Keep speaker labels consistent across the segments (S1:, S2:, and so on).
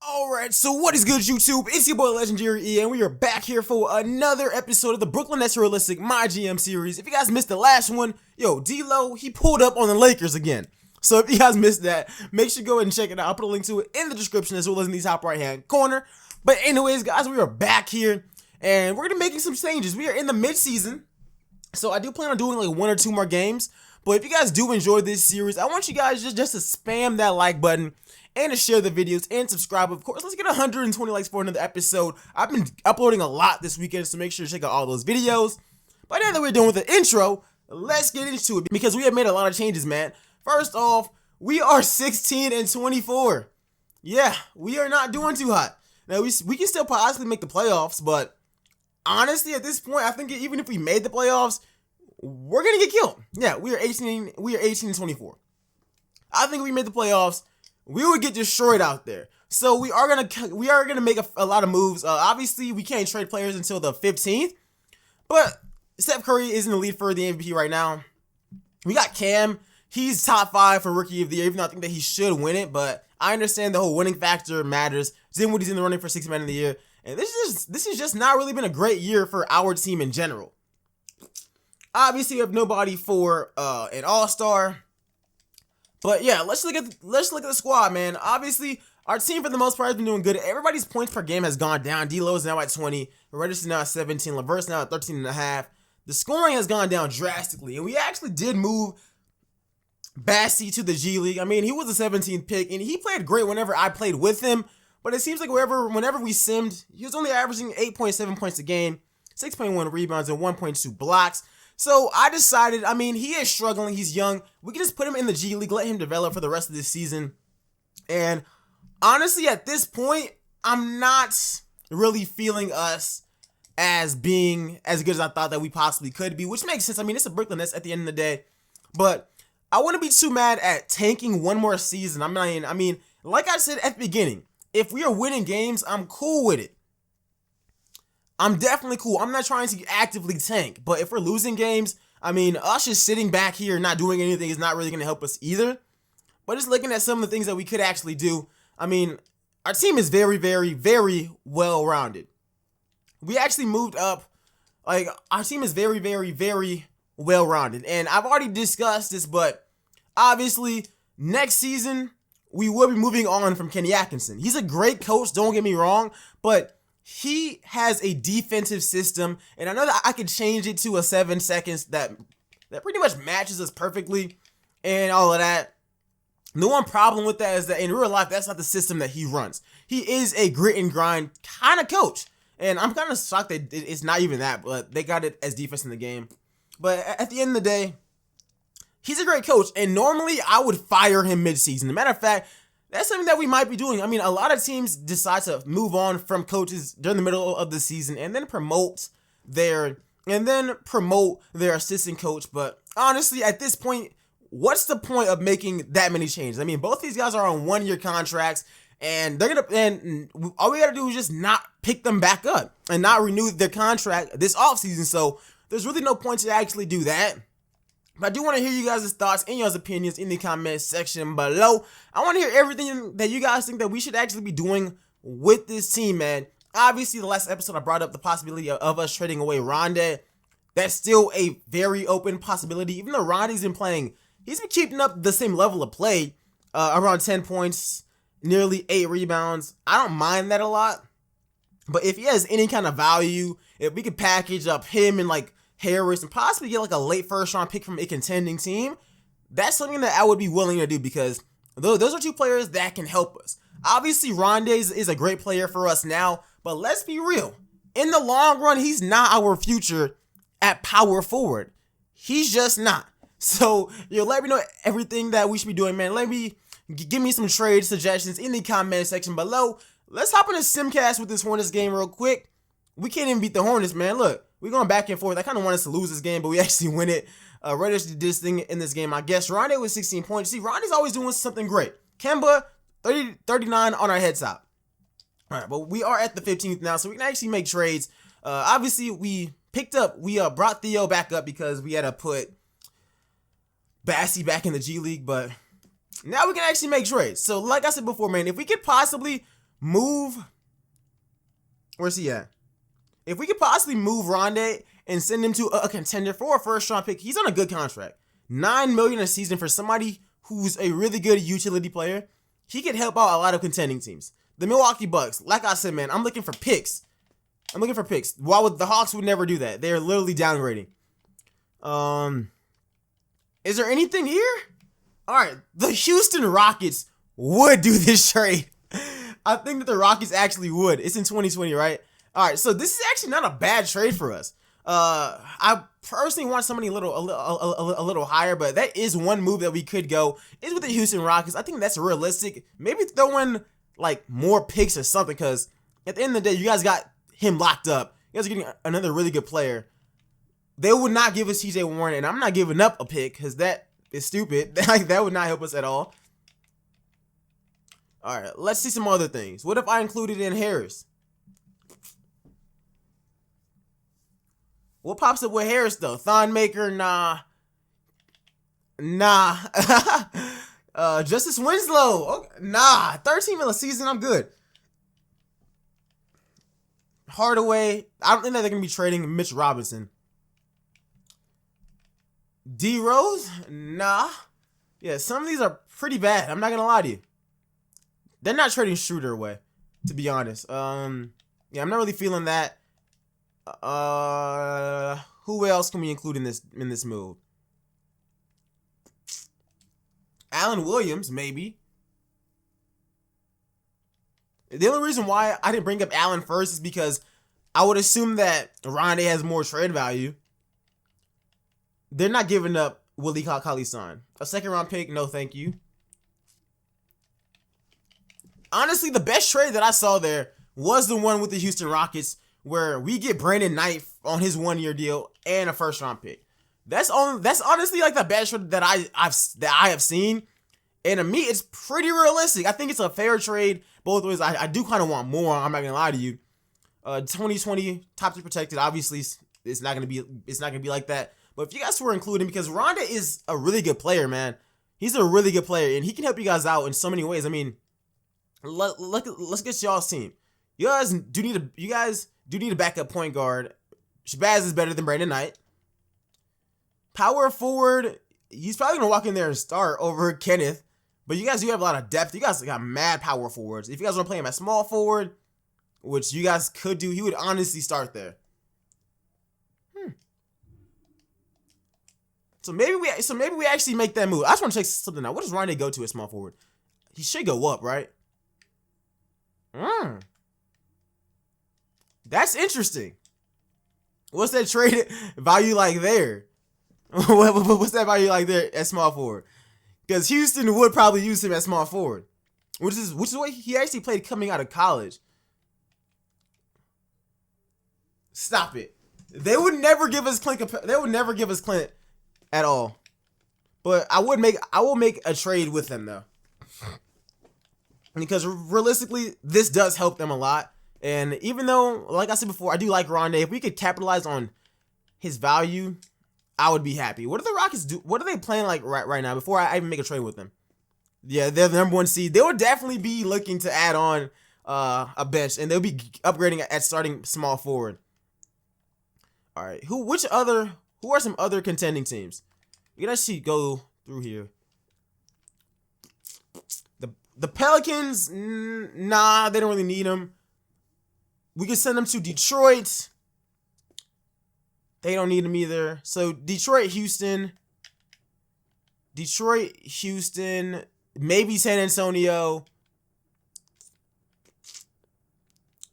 S1: Alright, so what is good, YouTube? It's your boy LegendaryEA, and we are back here for another episode of the Brooklyn Nets Realistic Mygm series. If you guys missed the last one, yo, D-Lo, he pulled up on the Lakers again. So if you guys missed that, make sure you go ahead and check it out. I'll put a link to it in the description as well as in the top right-hand corner. But anyways, guys, we are back here, and we're going to be making some changes. We are in the mid-season, so I do plan on doing like one or two more games. But if you guys do enjoy this series, I want you guys just to spam that like button and to share the videos and subscribe. Of course, let's get 120 likes for another episode. I've been uploading a lot this weekend, so make sure to check out all those videos. But now that we're done with the intro, let's get into it because we have made a lot of changes, man. First off, we are 16-24. Yeah, we are not doing too hot. Now, we can still possibly make the playoffs, but honestly, at this point, I think even if we made the playoffs, we're gonna get killed. Yeah, we are 18-24. I think if we made the playoffs, we would get destroyed out there. So we are gonna make a lot of moves. Obviously, we can't trade players until the 15th, but Steph Curry is in the lead for the MVP right now. We got Cam. He's top 5 for Rookie of the Year, even though I think that he should win it. But I understand the whole winning factor matters. Dinwiddie's in the running for 6th Man of the Year, and this has just not really been a great year for our team in general. Obviously, we have nobody for an All-Star. But yeah, let's look at the squad, man. Obviously, our team for the most part has been doing good. Everybody's points per game has gone down. D-Lo is now at 20. Reddish is now at 17. LeVert's now at 13.5. The scoring has gone down drastically, and we actually did move Bassey to the G League. I mean, he was the 17th pick, and he played great whenever I played with him. But it seems like whenever we simmed, he was only averaging 8.7 points a game, 6.1 rebounds, and 1.2 blocks. So I decided, I mean, he is struggling. He's young. We can just put him in the G League, let him develop for the rest of this season. And honestly, at this point, I'm not really feeling us as being as good as I thought that we possibly could be, which makes sense. I mean, it's a Brooklyn Nets at the end of the day. But I wouldn't be too mad at tanking one more season. I mean, like I said at the beginning, if we are winning games, I'm cool with it. I'm definitely cool. I'm not trying to actively tank, but if we're losing games, I mean, us just sitting back here not doing anything is not really going to help us either. But just looking at some of the things that we could actually do, I mean, our team is very, very, very well-rounded. We actually moved up. Like, our team is very, very, very well-rounded. And I've already discussed this, but obviously, next season, we will be moving on from Kenny Atkinson. He's a great coach, don't get me wrong, but he has a defensive system, and I know that I could change it to a 7 seconds that pretty much matches us perfectly and all of that. The one problem with that is that in real life, that's not the system that he runs. He is a grit and grind kind of coach, and I'm kind of shocked that it's not even that, but they got it as defense in the game. But at the end of the day, he's a great coach, and normally I would fire him mid-season. As a matter of fact, that's something that we might be doing. I mean, a lot of teams decide to move on from coaches during the middle of the season and then promote their assistant coach. But honestly, at this point, what's the point of making that many changes? I mean, both these guys are on 1-year contracts, and all we gotta do is just not pick them back up and not renew their contract this offseason. So there's really no point to actually do that. But I do want to hear you guys' thoughts and your opinions in the comment section below. I want to hear everything that you guys think that we should actually be doing with this team, man. Obviously, the last episode I brought up the possibility of us trading away Ronde. That's still a very open possibility. Even though Ronde's been playing, he's been keeping up the same level of play, around 10 points, nearly 8 rebounds. I don't mind that a lot. But if he has any kind of value, if we could package up him and like Harris and possibly get like a late first-round pick from a contending team, that's something that I would be willing to do because those are two players that can help us. Obviously, Ronde is a great player for us now, but let's be real. In the long run, he's not our future at power forward. He's just not. So, let me know everything that we should be doing, man. Give me some trade suggestions in the comment section below. Let's hop into Simcast with this Hornets game real quick. We can't even beat the Hornets, man. Look. We're going back and forth. I kind of want us to lose this game, but we actually win it. Reddish did this thing in this game, I guess. Ronde with 16 points. See, Ronde's always doing something great. Kemba, 39 on our head top. All right, but we are at the 15th now, so we can actually make trades. Obviously, we brought Theo back up because we had to put Bassey back in the G League, but now we can actually make trades. So, like I said before, man, if we could possibly move. Where's he at? If we could possibly move Ronde and send him to a contender for a first-round pick, he's on a good contract. $9 million a season for somebody who's a really good utility player. He could help out a lot of contending teams. The Milwaukee Bucks, like I said, man, I'm looking for picks. Why would the Hawks would never do that? They're literally downgrading. Is there anything here? All right, the Houston Rockets would do this trade. I think that the Rockets actually would. It's in 2020, right? All right, so this is actually not a bad trade for us. I personally want somebody a little higher, but that is one move that we could go is with the Houston Rockets. I think that's realistic. Maybe throw in like more picks or something, because at the end of the day, you guys got him locked up. You guys are getting another really good player. They would not give us TJ Warren, and I'm not giving up a pick because that is stupid. That would not help us at all. All right, let's see some other things. What if I included in Harris? What pops up with Harris though? Thon Maker, nah. Justice Winslow, okay. Nah. 13 mil a season, I'm good. Hardaway, I don't think that they're gonna be trading Mitch Robinson. D Rose, nah. Yeah, some of these are pretty bad. I'm not gonna lie to you. They're not trading Schroeder away, to be honest. Yeah, I'm not really feeling that. Who else can we include in this move? Allen Williams, maybe. The only reason why I didn't bring up Allen first is because I would assume that Ronde has more trade value. They're not giving up Willie Cauley-Stein. A second-round pick, no thank you. Honestly, the best trade that I saw there was the one with the Houston Rockets, where we get Brandon Knight on his 1-year deal and a first-round pick. That's honestly like the best trade that I have seen, and to me, it's pretty realistic. I think it's a fair trade both ways. I do kind of want more. I'm not gonna lie to you. 2020 top 3 protected. Obviously, it's not gonna be like that. But if you guys were including, because Ronde is a really good player, man. He's a really good player, and he can help you guys out in so many ways. I mean, let's get y'all's team. You guys do need a backup point guard. Shabazz is better than Brandon Knight. Power forward, he's probably gonna walk in there and start over Kenneth. But you guys do have a lot of depth. You guys got mad power forwards. If you guys want to play him at small forward, which you guys could do, he would honestly start there. So maybe we actually make that move. I just want to check something out. What does Ronde go to at small forward? He should go up, right? That's interesting. What's that trade value like there? What's that value like there at small forward? Because Houston would probably use him at small forward, which is what he actually played coming out of college. Stop it. They would never give us Clint. They would never give us Clint at all. But I will make a trade with them though, because realistically, this does help them a lot. And even though, like I said before, I do like Ronde, if we could capitalize on his value, I would be happy. What do the Rockets do? What are they playing like right now before I even make a trade with them? Yeah, they're the number 1 seed. They would definitely be looking to add on a bench, and they'll be upgrading at starting small forward. All right, who are some other contending teams? You can actually go through here. The Pelicans, nah, they don't really need them. We can send them to Detroit. They don't need them either. So Detroit, Houston, maybe San Antonio.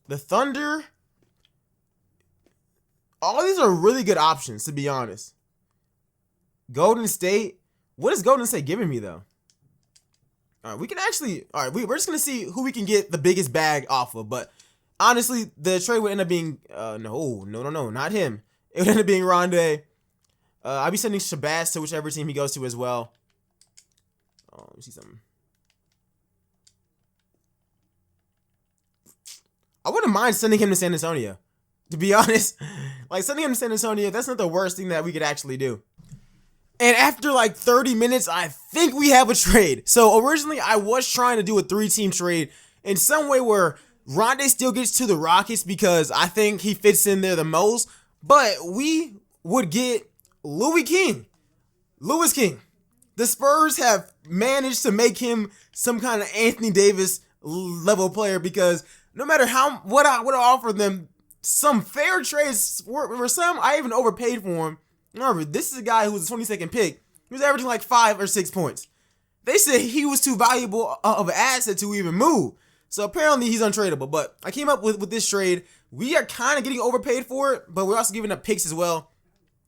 S1: The Thunder. All these are really good options, to be honest. Golden State. What is Golden State giving me, though? All right, we're just going to see who we can get the biggest bag off of. But honestly, the trade would end up being, no, not him. It would end up being Ronde. I'll be sending Shabazz to whichever team he goes to as well. Oh, let me see something. I wouldn't mind sending him to San Antonio, to be honest. Like, sending him to San Antonio, that's not the worst thing that we could actually do. And after like 30 minutes, I think we have a trade. So originally, I was trying to do a 3-team trade in some way where Ronde still gets to the Rockets because I think he fits in there the most, but we would get Louis King. The Spurs have managed to make him some kind of Anthony Davis level player because no matter what I offer them, some fair trades for some, I even overpaid for him. Remember, this is a guy who was a 22nd pick. He was averaging like 5 or 6 points. They said he was too valuable of an asset to even move. So apparently he's untradeable. But I came up with this trade. We are kind of getting overpaid for it, but we're also giving up picks as well.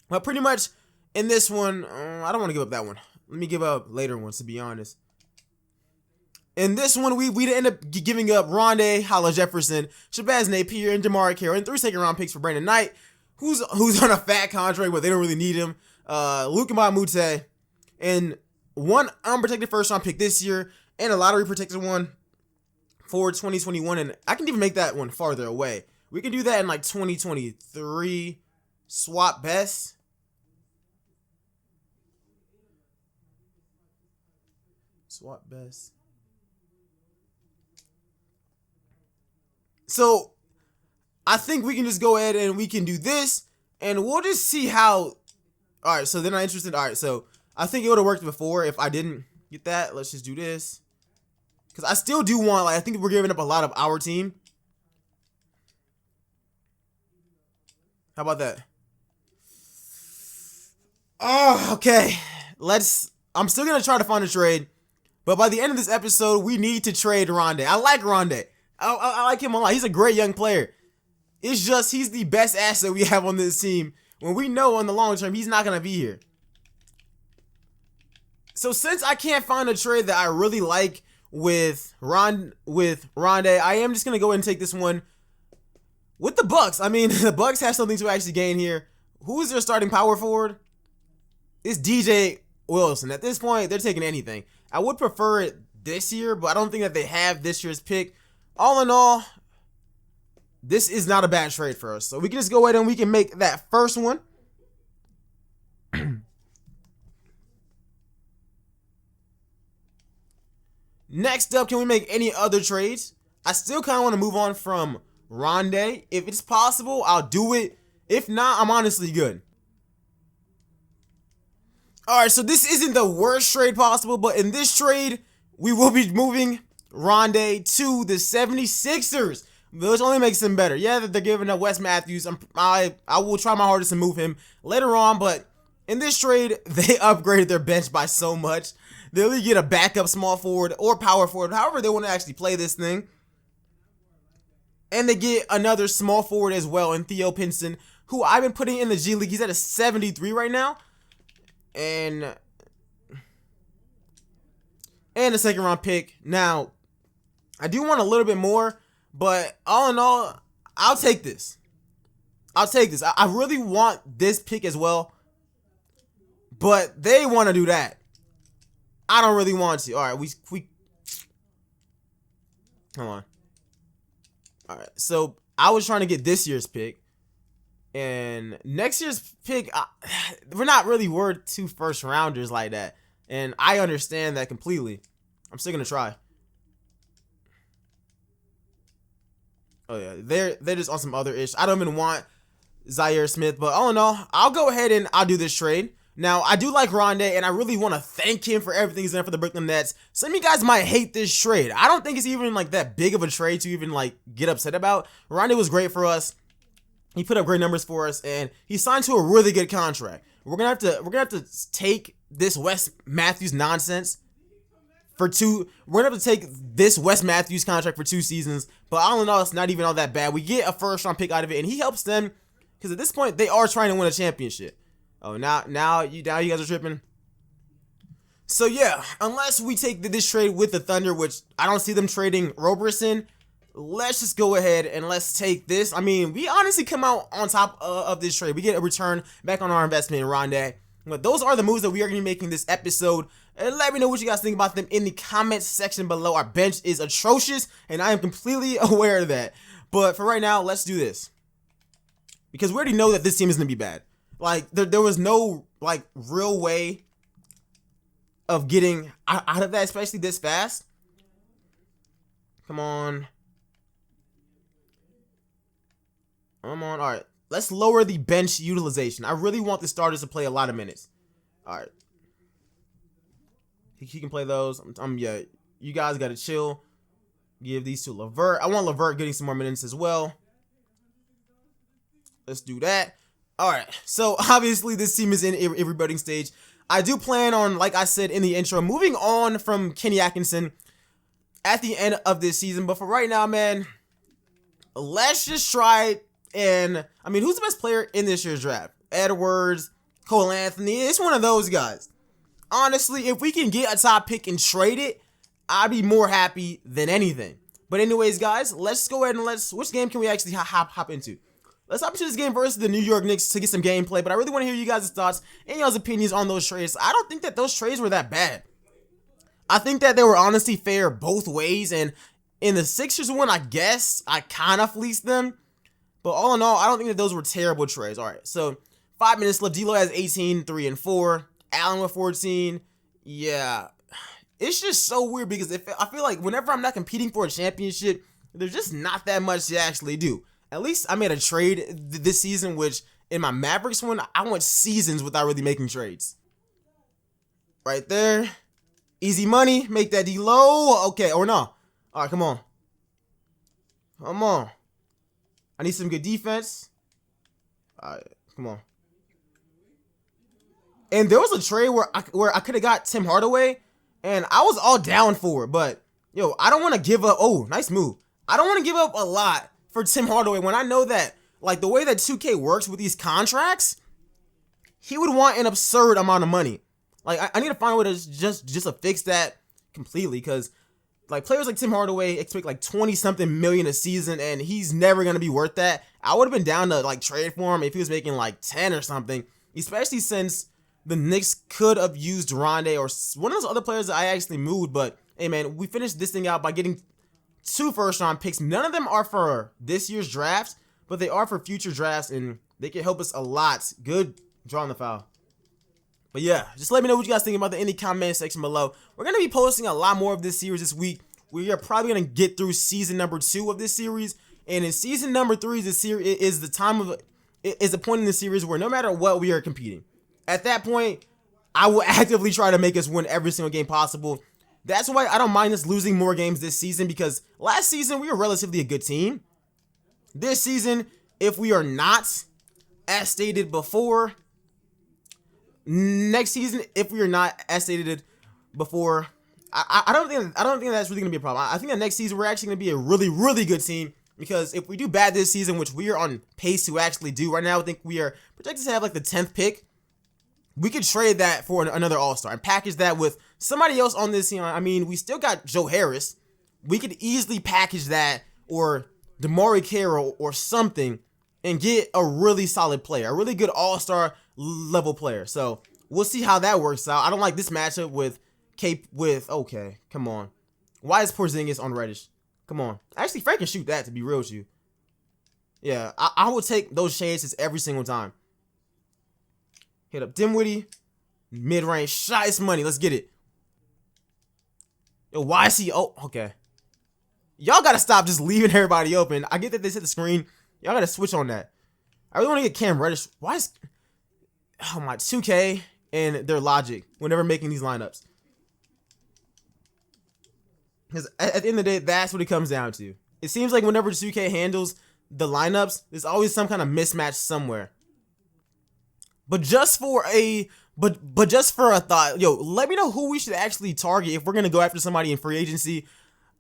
S1: But pretty much in this one, I don't want to give up that one. Let me give up later ones, to be honest. In this one, we end up giving up Ronde Hollis Jefferson, Shabazz Napier, and Jamar Carroll, and 3 second-round picks for Brandon Knight, who's on a fat contract, but they don't really need him. Luka Mute, and 1 unprotected first-round pick this year, and a lottery-protected one for 2021, and I can even make that one farther away. We can do that in like 2023. Swap best. So I think we can just go ahead and we can do this, and we'll just see how. All right, so they're not interested. All right, so I think it would have worked before if I didn't get that. Let's just do this, because I still do want, like, I think we're giving up a lot of our team. How about that? Oh, okay. I'm still going to try to find a trade, but by the end of this episode, we need to trade Ronde. I like Ronde. I like him a lot. He's a great young player. It's just he's the best asset we have on this team when we know on the long term he's not going to be here. So since I can't find a trade that I really like with Ronde, I am just going to go ahead and take this one with the Bucks. I mean, the Bucks have something to actually gain here. Who is their starting power forward? It's DJ Wilson. At this point, they're taking anything. I would prefer it this year, but I don't think that they have this year's pick. All in all, this is not a bad trade for us. So we can just go ahead and we can make that first one. Next up, can we make any other trades? I still kind of want to move on from Ronde. If it's possible, I'll do it. If not, I'm honestly good. Alright, so this isn't the worst trade possible, but in this trade, we will be moving Ronde to the 76ers, which only makes them better. Yeah, that they're giving up Wes Matthews. I will try my hardest to move him later on, but in this trade, they upgraded their bench by so much. They'll either get a backup small forward or power forward, however they want to actually play this thing. And they get another small forward as well in Theo Pinson, who I've been putting in the G League. He's at a 73 right now. And a second round pick. Now, I do want a little bit more, but all in all, I'll take this. I really want this pick as well, but they want to do that. I don't really want to. All right, we come on. All right, so I was trying to get this year's pick, and next year's pick, we're not really worth 2 first rounders like that, and I understand that completely. I'm still gonna try. Oh yeah, they're just on some other ish. I don't even want Zaire Smith, but all in all, I'll go ahead and I'll do this trade. Now, I do like Ronde, and I really want to thank him for everything he's done for the Brooklyn Nets. Some of you guys might hate this trade. I don't think it's even like that big of a trade to even like get upset about. Ronde was great for us. He put up great numbers for us, and he signed to a really good contract. We're gonna have to take this Wes Matthews nonsense for 2. We're gonna have to take this Wes Matthews contract for 2 seasons. But all in all, it's not even all that bad. We get a first round pick out of it, and he helps them because at this point they are trying to win a championship. Oh, now you guys are tripping. So yeah, unless we take this trade with the Thunder, which I don't see them trading Roberson, let's just go ahead and let's take this. I mean, we honestly come out on top of this trade. We get a return back on our investment in Ronde. But those are the moves that we are going to be making this episode. And let me know what you guys think about them in the comments section below. Our bench is atrocious, and I am completely aware of that. But for right now, let's do this. Because we already know that this team is going to be bad. Like, there was no, like, real way of getting out of that, especially this fast. Come on. Come on. All right. Let's lower the bench utilization. I really want the starters to play a lot of minutes. All right. He can play those. Yeah, you guys got to chill. Give these to Levert. I want Levert getting some more minutes as well. Let's do that. All right. So, obviously, this team is in a rebuilding stage. I do plan on, like I said in the intro, moving on from Kenny Atkinson at the end of this season. But for right now, man, let's just try and, I mean, who's the best player in this year's draft? Edwards, Cole Anthony. It's one of those guys. Honestly, if we can get a top pick and trade it, I'd be more happy than anything. But anyways, guys, let's go ahead and which game can we actually hop into? Let's hop into this game versus the New York Knicks to get some gameplay. But I really want to hear you guys' thoughts and y'all's opinions on those trades. I don't think that those trades were that bad. I think that they were honestly fair both ways. And in the Sixers one, I guess I kind of fleeced them. But all in all, I don't think that those were terrible trades. All right, so 5 minutes left. D'Lo has 18, 3 and 4. Allen with 14. Yeah, it's just so weird because I feel like whenever I'm not competing for a championship, there's just not that much to actually do. At least I made a trade this season, which in my Mavericks one, I went seasons without really making trades. Right there. Easy money. Make that D'Lo. Okay, or no. All right, come on. Come on. I need some good defense. All right, come on. And there was a trade where I could have got Tim Hardaway, and I was all down for it. But, yo, I don't want to give up. Oh, nice move. I don't want to give up a lot for Tim Hardaway when I know that, like, the way that 2K works with these contracts, he would want an absurd amount of money. Like, I need to find a way to just to fix that completely because, like, players like Tim Hardaway expect, like, 20-something million a season, and he's never going to be worth that. I would have been down to, like, trade for him if he was making, like, 10 or something, especially since the Knicks could have used Ronde or one of those other players that I actually moved. But, hey, man, we finished this thing out by getting 2 first-round picks. None of them are for this year's drafts, but they are for future drafts, and they can help us a lot. Good drawing the foul. But, yeah, just let me know what you guys think about in the comment section below. We're going to be posting a lot more of this series this week. We are probably going to get through season number 2 of this series. And in season number 3, this series is the point in the series where no matter what, we are competing. At that point, I will actively try to make us win every single game possible. That's why I don't mind us losing more games this season because last season, we were relatively a good team. This season, if we are not, as stated before, next season, if we are not, as stated before, I don't think that's really going to be a problem. I think that next season, we're actually going to be a really, really good team because if we do bad this season, which we are on pace to actually do right now, I think we are projected to have like the 10th pick. We could trade that for another all-star and package that with somebody else on this team. I mean, we still got Joe Harris. We could easily package that or DeMauri Carroll or something and get a really solid player, a really good all-star level player. So we'll see how that works out. I don't like this matchup with okay, come on. Why is Porzingis on Reddish? Come on. Actually, Frank can shoot that, to be real with you. Yeah, I will take those chances every single time. Hit up Dinwiddie. Mid-range shot. It's money. Let's get it. Yo, why is he? Oh, okay. Y'all got to stop just leaving everybody open. I get that they hit the screen. Y'all got to switch on that. I really want to get Cam Reddish. Why is... Oh, my 2K and their logic whenever making these lineups. Because at the end of the day, that's what it comes down to. It seems like whenever 2K handles the lineups, there's always some kind of mismatch somewhere. But just for a thought, yo, let me know who we should actually target if we're gonna go after somebody in free agency.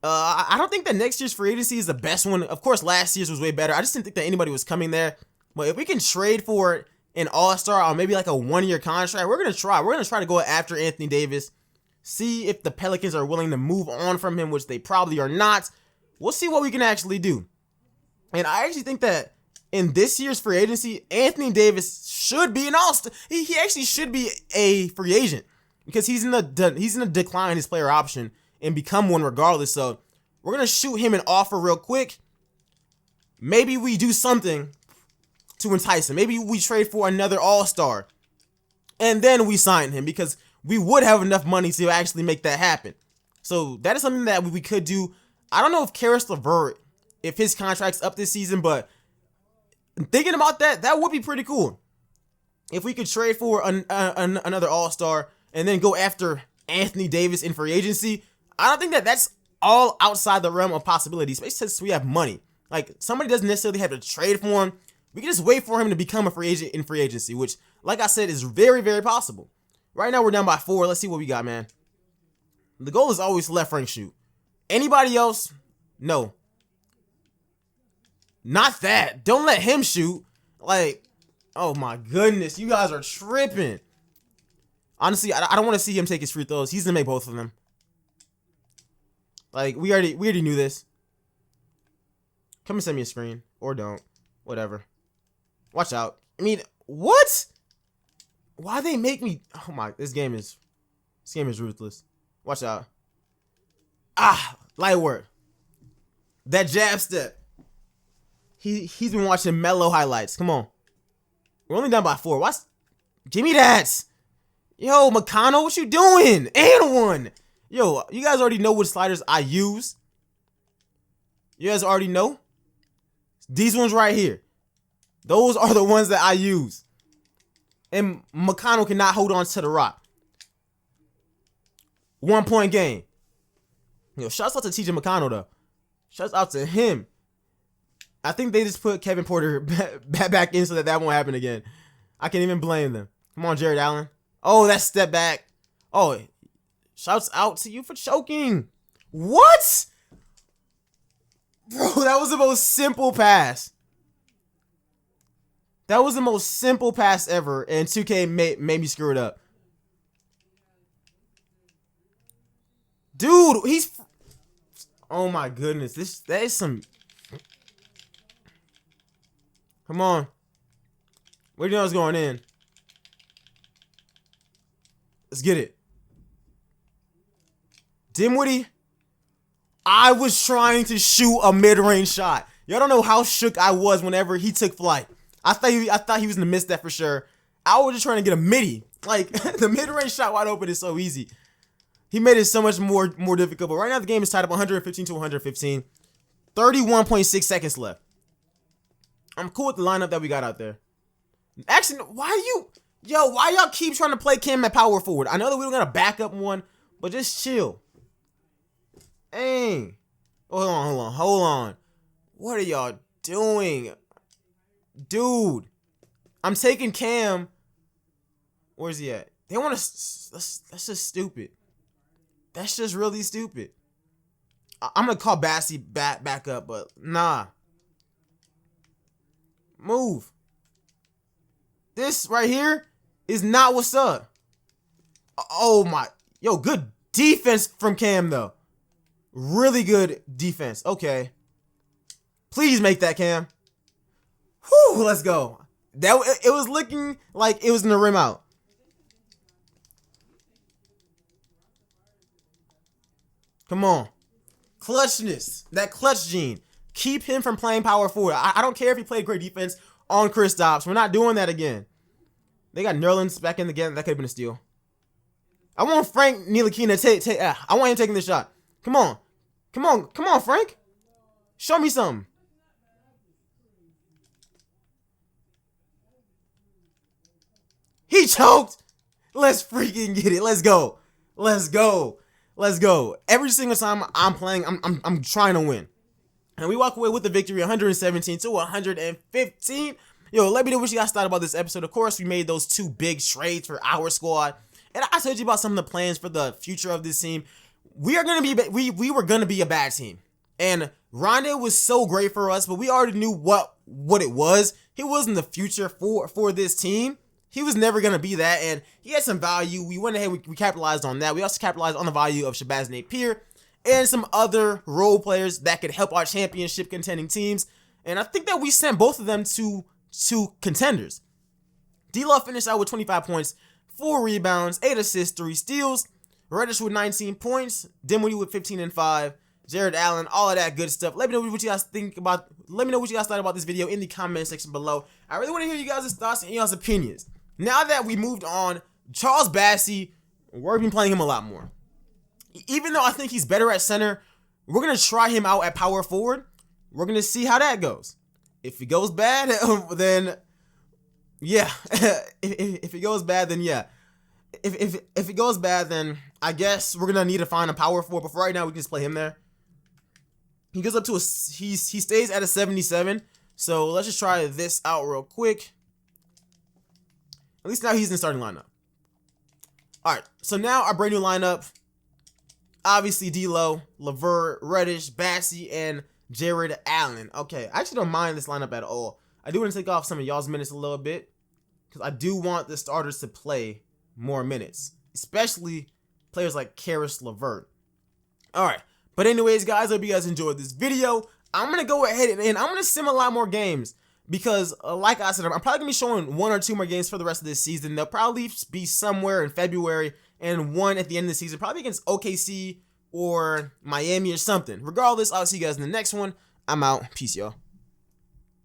S1: I don't think that next year's free agency is the best one. Of course, last year's was way better. I just didn't think that anybody was coming there. But if we can trade for an all-star or maybe like a 1-year contract, we're gonna try. We're gonna try to go after Anthony Davis. See if the Pelicans are willing to move on from him, which they probably are not. We'll see what we can actually do. And I actually think that in this year's free agency, Anthony Davis should be an all-star. He actually should be a free agent because he's in a decline his player option and become one regardless. So we're gonna shoot him an offer real quick. Maybe we do something to entice him. Maybe we trade for another all-star, and then we sign him because we would have enough money to actually make that happen. So that is something that we could do. I don't know if Karis LeVert, if his contract's up this season, but thinking about that, that would be pretty cool. If we could trade for another All-Star and then go after Anthony Davis in free agency, I don't think that that's all outside the realm of possibilities, especially since we have money. Like, somebody doesn't necessarily have to trade for him. We can just wait for him to become a free agent in free agency, which, like I said, is very, very possible. Right now, we're down by 4. Let's see what we got, man. The goal is always left Frank shoot. Anybody else? No. Not that. Don't let him shoot. Like, oh my goodness. You guys are tripping. Honestly, I don't want to see him take his free throws. He's going to make both of them. Like, we already knew this. Come and send me a screen. Or don't. Whatever. Watch out. I mean, what? Why they make me... Oh my... This game is ruthless. Watch out. Ah! Light work. That jab step. He's been watching Melo highlights. Come on. We're only down by 4. Watch. Give me that. Yo, McConnell, what you doing? And 1. Yo, you guys already know what sliders I use. You guys already know. These ones right here. Those are the ones that I use. And McConnell cannot hold on to the rock. 1 point game. Yo, shouts out to TJ McConnell, though. Shouts out to him. I think they just put Kevin Porter back in so that won't happen again. I can't even blame them. Come on, Jared Allen. Oh, that step back. Oh, shouts out to you for choking. What? Bro, that was the most simple pass. That was the most simple pass ever, and 2K made me screw it up. Dude, he's... Oh my goodness, that is some... Come on. Where do you know it's going in? Let's get it. Dimwitty, I was trying to shoot a mid-range shot. Y'all don't know how shook I was whenever he took flight. I thought he was gonna miss that for sure. I was just trying to get a midi. Like, the mid-range shot wide open is so easy. He made it so much more difficult. But right now the game is tied up 115 to 115. 31.6 seconds left. I'm cool with the lineup that we got out there. Actually, why y'all keep trying to play Cam at power forward? I know that we don't got a backup one, but just chill. Dang. Hold on. What are y'all doing? Dude, I'm taking Cam. Where's he at? They want to... That's just stupid. That's just really stupid. I'm going to call Bassey back up, but nah. Move. This right here is not what's up. Oh my. Yo, good defense from Cam, though. Really good defense. Okay. Please make that, Cam. Whew, let's go. It was looking like it was in the rim out. Come on. Clutchness. That clutch gene. Keep him from playing power forward. I don't care if he played great defense on Kristaps. We're not doing that again. They got Nerlens back in again. That could have been a steal. I want Frank Ntilikina to take. I want him taking the shot. Come on. Come on, Frank. Show me something. He choked. Let's freaking get it. Let's go. Every single time I'm playing, I'm trying to win. And we walk away with the victory, 117 to 115. Yo, let me know what you guys thought about this episode. Of course, we made those 2 big trades for our squad. And I told you about some of the plans for the future of this team. We were gonna be a bad team. And Ronde was so great for us, but we already knew what it was. He wasn't the future for this team. He was never going to be that, and he had some value. We went ahead, we capitalized on that. We also capitalized on the value of Shabazz Napier and some other role players that could help our championship contending teams. And I think that we sent both of them to contenders. D-Love finished out with 25 points, 4 rebounds, 8 assists, 3 steals. Reddish with 19 points. Dinwiddie with 15 and 5. Jared Allen, all of that good stuff. Let me know what you guys think about. Let me know what you guys thought about this video in the comment section below. I really want to hear you guys' thoughts and y'all's opinions. Now that we moved on, Charles Bassey, we've been playing him a lot more. Even though I think he's better at center, We're going to try him out at power forward. We're going to see how that goes. If it goes bad, then yeah. if it goes bad, then yeah. If it goes bad, then I guess we're going to need to find a power forward. But for right now, we can just play him there. He goes up to he stays at a 77. So let's just try this out real quick. At least now he's in the starting lineup. All right, so now our brand new lineup. Obviously, D'Lo, Levert, Reddish, Bassey, and Jared Allen. Okay, I actually don't mind this lineup at all. I do want to take off some of y'all's minutes a little bit because I do want the starters to play more minutes, especially players like Karis LeVert. All right, but anyways, guys, I hope you guys enjoyed this video. I'm going to go ahead and I'm going to sim a lot more games because, like I said, I'm probably going to be showing 1 or 2 more games for the rest of this season. They'll probably be somewhere in February and one at the end of the season, probably against OKC or Miami or something. Regardless, I'll see you guys in the next one. I'm out. Peace, y'all.